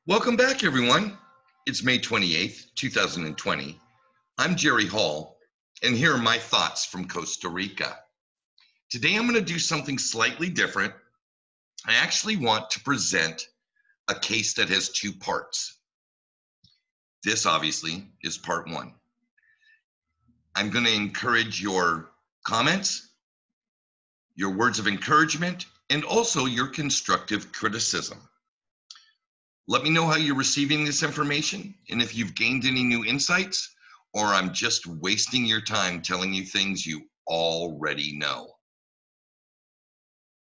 Welcome back, everyone. It's May 28th, 2020. I'm Jerry Hall, and here are my thoughts from Costa Rica. Today, I'm going to do something slightly different. I actually want to present a case that has two parts. This, obviously, is part one. I'm going to encourage your comments, your words of encouragement, and also your constructive criticism. Let me know how you're receiving this information and if you've gained any new insights, or I'm just wasting your time telling you things you already know.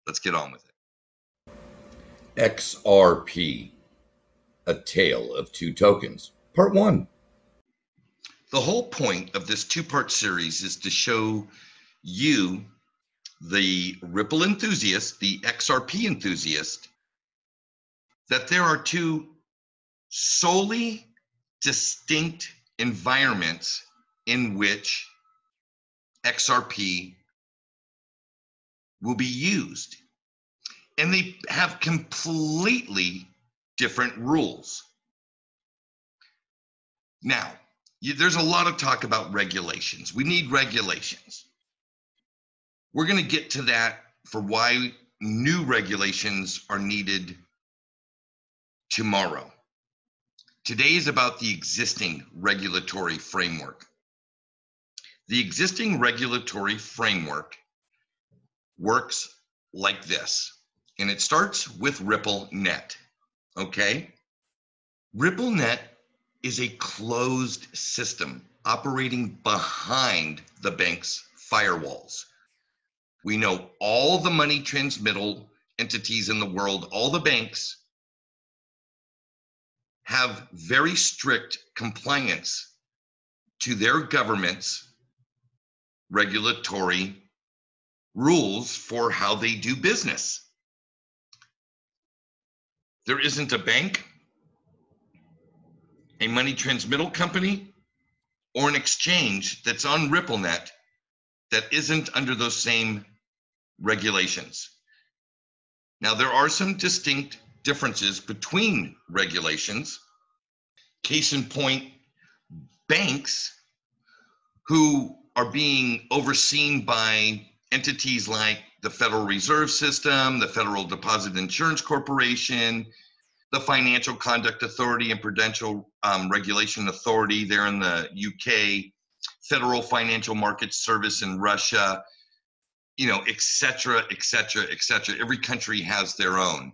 Let's get on with it. XRP, A Tale of Two Tokens, Part 1. The whole point of this two-part series is to show you, the Ripple enthusiast, the XRP enthusiast, that there are two solely distinct environments in which XRP will be used. And they have completely different rules. Now, there's a lot of talk about regulations. We need regulations. We're going to get to that for why new regulations are needed tomorrow. Today is about the existing regulatory framework. The existing regulatory framework works like this, and it starts with RippleNet, okay? RippleNet is a closed system operating behind the bank's firewalls. We know all the money transmittal entities in the world, all the banks, have very strict compliance to their government's regulatory rules for how they do business. There isn't a bank, a money transmittal company, or an exchange that's on RippleNet that isn't under those same regulations. Now, there are some distinct differences between regulations. Case in point, banks who are being overseen by entities like the Federal Reserve System, the Federal Deposit Insurance Corporation, the Financial Conduct Authority and Prudential Regulation Authority there in the UK, Federal Financial Markets Service in Russia, et cetera, et cetera, et cetera. Every country has their own.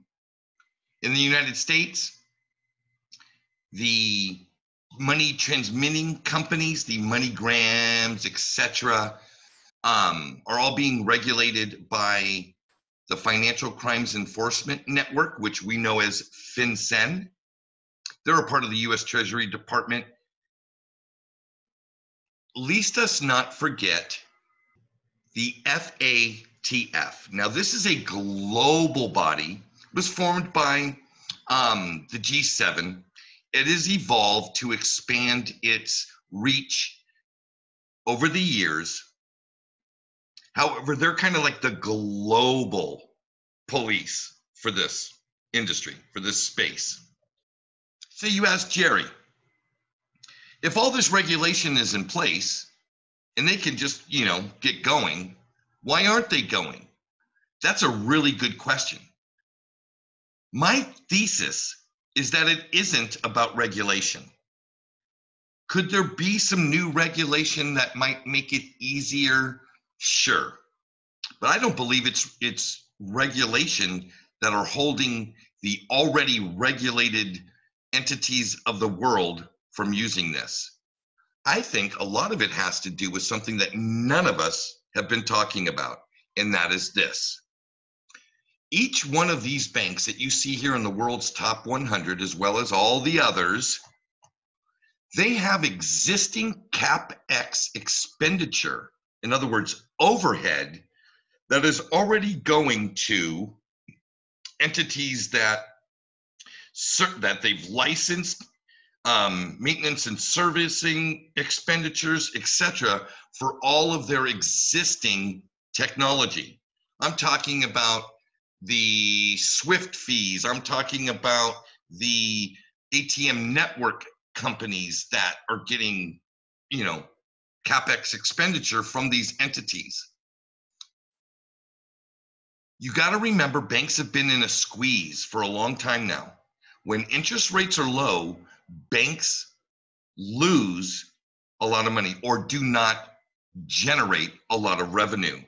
In the United States, the money transmitting companies, the MoneyGrams, et cetera, are all being regulated by the Financial Crimes Enforcement Network, which we know as FinCEN. They're a part of the U.S. Treasury Department. Least us not forget the FATF. Now, this is a global body. It was formed by the G7. It has evolved to expand its reach over the years. However, they're kind of like the global police for this industry, for this space. So you ask Jerry, if all this regulation is in place and they can just, get going, why aren't they going? That's a really good question. My thesis is that it isn't about regulation. Could there be some new regulation that might make it easier? Sure. But I don't believe it's regulation that are holding the already regulated entities of the world from using this. I think a lot of it has to do with something that none of us have been talking about, and that is this. Each one of these banks that you see here in the world's top 100, as well as all the others, they have existing CapEx expenditure, in other words, overhead, that is already going to entities that they've licensed, maintenance and servicing expenditures, etc., for all of their existing technology. I'm talking about the SWIFT fees. I'm talking about the ATM network companies that are getting, CapEx expenditure from these entities. You got to remember, banks have been in a squeeze for a long time now. When interest rates are low, banks lose a lot of money or do not generate a lot of revenue.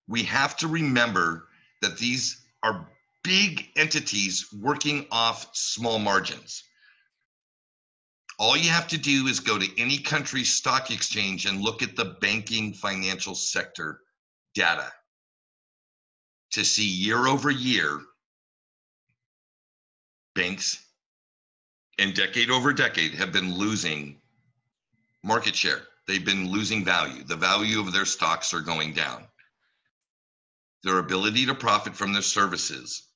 We have to remember that these are big entities working off small margins. All you have to do is go to any country's stock exchange and look at the banking financial sector data to see year over year banks and decade over decade have been losing market share. They've been losing value. The value of their stocks are going down. Their ability to profit from their services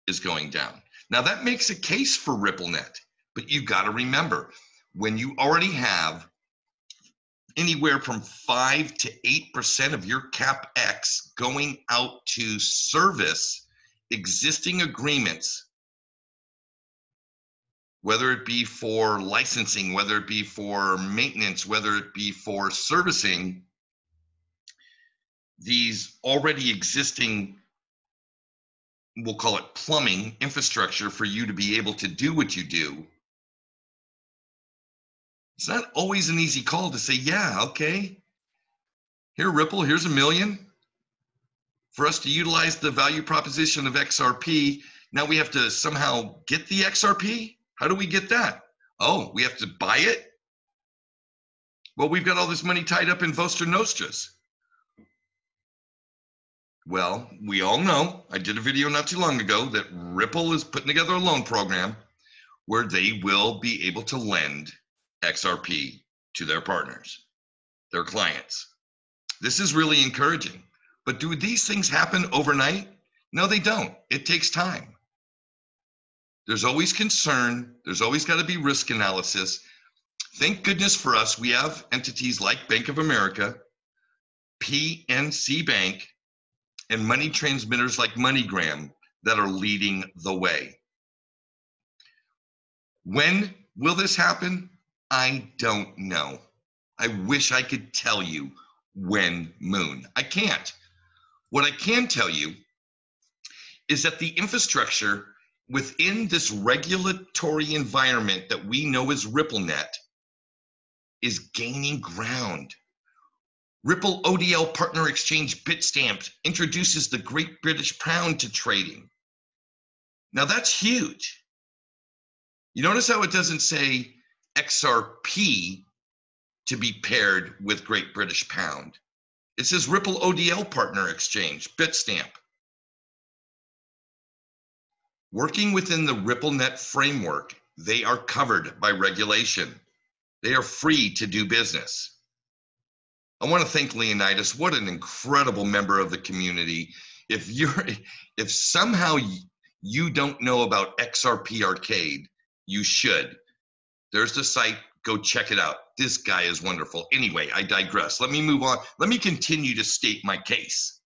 is going down. Now that makes a case for RippleNet, but you got to remember, when you already have anywhere from 5 to 8% of your CapEx going out to service existing agreements, whether it be for licensing, whether it be for maintenance, whether it be for servicing these already existing, we'll call it plumbing infrastructure for you to be able to do what you do. It's not always an easy call to say, yeah, okay, here, Ripple, here's $1 million for us to utilize the value proposition of XRP. Now we have to somehow get the XRP. How do we get that? Oh, we have to buy it? Well, we've got all this money tied up in Vostra Nostras. Well, we all know, I did a video not too long ago, that Ripple is putting together a loan program where they will be able to lend XRP to their partners, their clients. This is really encouraging. But do these things happen overnight? No, they don't. It takes time. There's always concern. There's always got to be risk analysis. Thank goodness for us, we have entities like Bank of America, PNC Bank, and money transmitters like MoneyGram that are leading the way. When will this happen? I don't know. I wish I could tell you when, Moon. I can't. What I can tell you is that the infrastructure within this regulatory environment that we know as RippleNet is gaining ground. Ripple ODL Partner Exchange Bitstamp introduces the Great British Pound to trading. Now that's huge. You notice how it doesn't say XRP to be paired with Great British Pound. It says Ripple ODL Partner Exchange Bitstamp. Working within the RippleNet framework, they are covered by regulation. They are free to do business. I want to thank Leonidas. What an incredible member of the community. If somehow you don't know about XRP Arcade, you should. There's the site. Go check it out. This guy is wonderful. Anyway, I digress. Let me move on. Let me continue to state my case.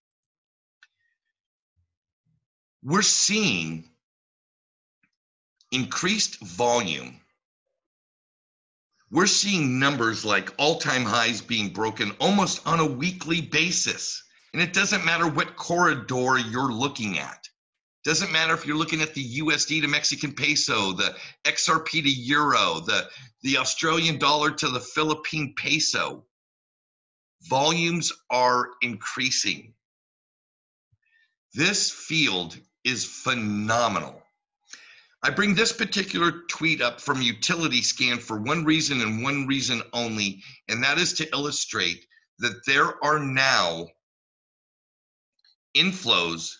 We're seeing increased volume. We're seeing numbers like all-time highs being broken almost on a weekly basis. And it doesn't matter what corridor you're looking at. Doesn't matter if you're looking at the USD to Mexican peso, the XRP to euro, the Australian dollar to the Philippine peso. Volumes are increasing. This field is phenomenal. I bring this particular tweet up from Utility Scan for one reason and one reason only, and that is to illustrate that there are now inflows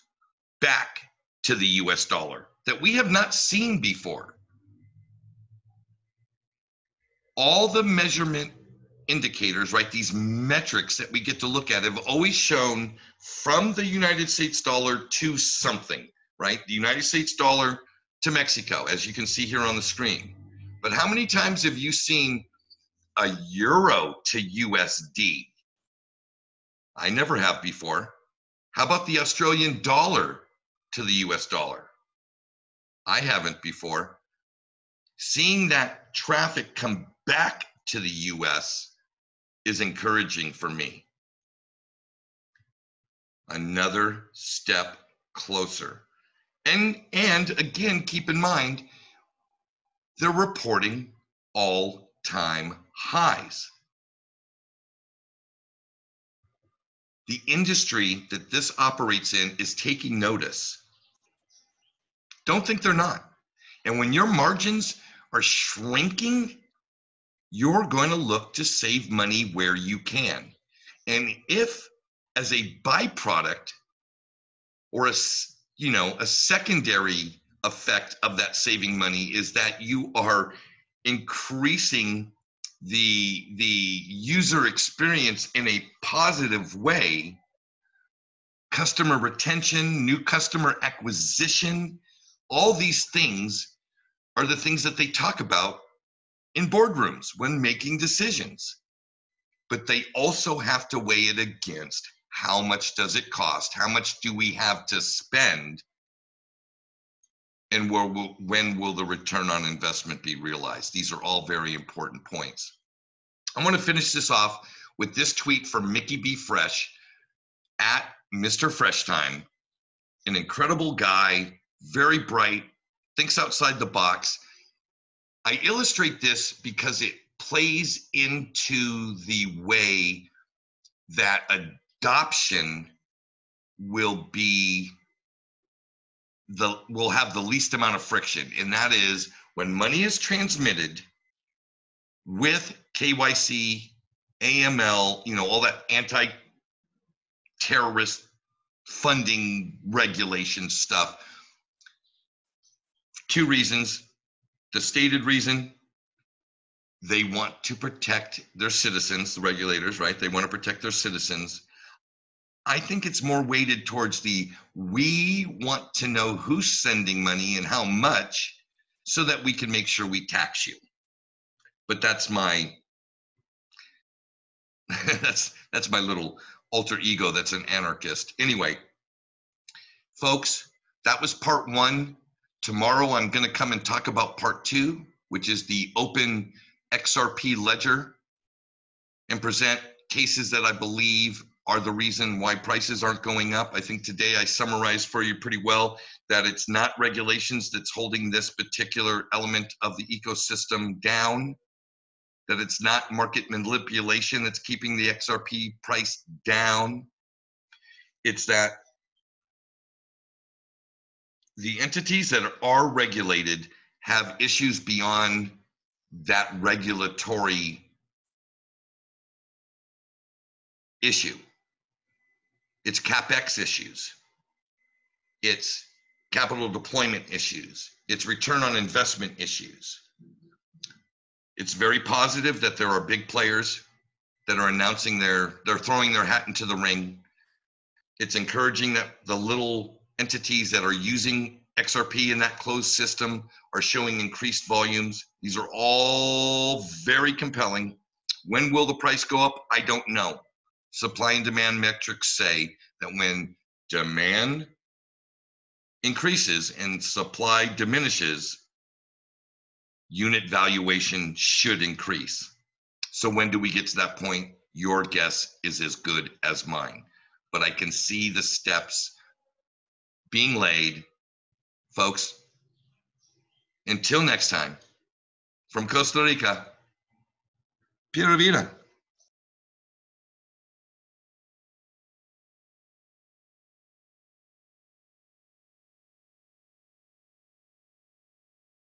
back to the US dollar that we have not seen before. All the measurement indicators, right, these metrics that we get to look at have always shown from the United States dollar to something, right? The United States dollar to Mexico, as you can see here on the screen. But how many times have you seen a euro to USD? I never have before. How about the Australian dollar to the US dollar? I haven't before. Seeing that traffic come back to the US is encouraging for me. Another step closer. And again, keep in mind, they're reporting all-time highs. The industry that this operates in is taking notice. Don't think they're not. And when your margins are shrinking, you're going to look to save money where you can. And if, as a byproduct or a secondary effect of that saving money is that you are increasing the user experience in a positive way, customer retention, new customer acquisition, all these things are the things that they talk about in boardrooms when making decisions. But they also have to weigh it against how much does it cost? How much do we have to spend? And when will the return on investment be realized? These are all very important points. I want to finish this off with this tweet from Mickey B. Fresh at Mr. Fresh Time. An incredible guy, very bright, thinks outside the box. I illustrate this because it plays into the way that adoption will have the least amount of friction, and that is when money is transmitted with KYC, AML, all that anti-terrorist funding regulation stuff. Two reasons. The stated reason, they want to protect their citizens, the regulators, right? They want to protect their citizens. I think it's more weighted towards we want to know who's sending money and how much so that we can make sure we tax you. But that's my that's my little alter ego that's an anarchist. Anyway, folks, that was part 1. Tomorrow I'm going to come and talk about part 2, which is the open XRP ledger, and present cases that I believe are the reason why prices aren't going up. I think today I summarized for you pretty well that it's not regulations that's holding this particular element of the ecosystem down, that it's not market manipulation that's keeping the XRP price down. It's that the entities that are regulated have issues beyond that regulatory issue. It's CapEx issues. It's capital deployment issues. It's return on investment issues. It's very positive that there are big players that are announcing they're throwing their hat into the ring. It's encouraging that the little entities that are using XRP in that closed system are showing increased volumes. These are all very compelling. When will the price go up? I don't know. Supply and demand metrics say that when demand increases and supply diminishes, unit valuation should increase. So when do we get to that point? Your guess is as good as mine. But I can see the steps being laid. Folks, until next time, from Costa Rica, Pura Vida.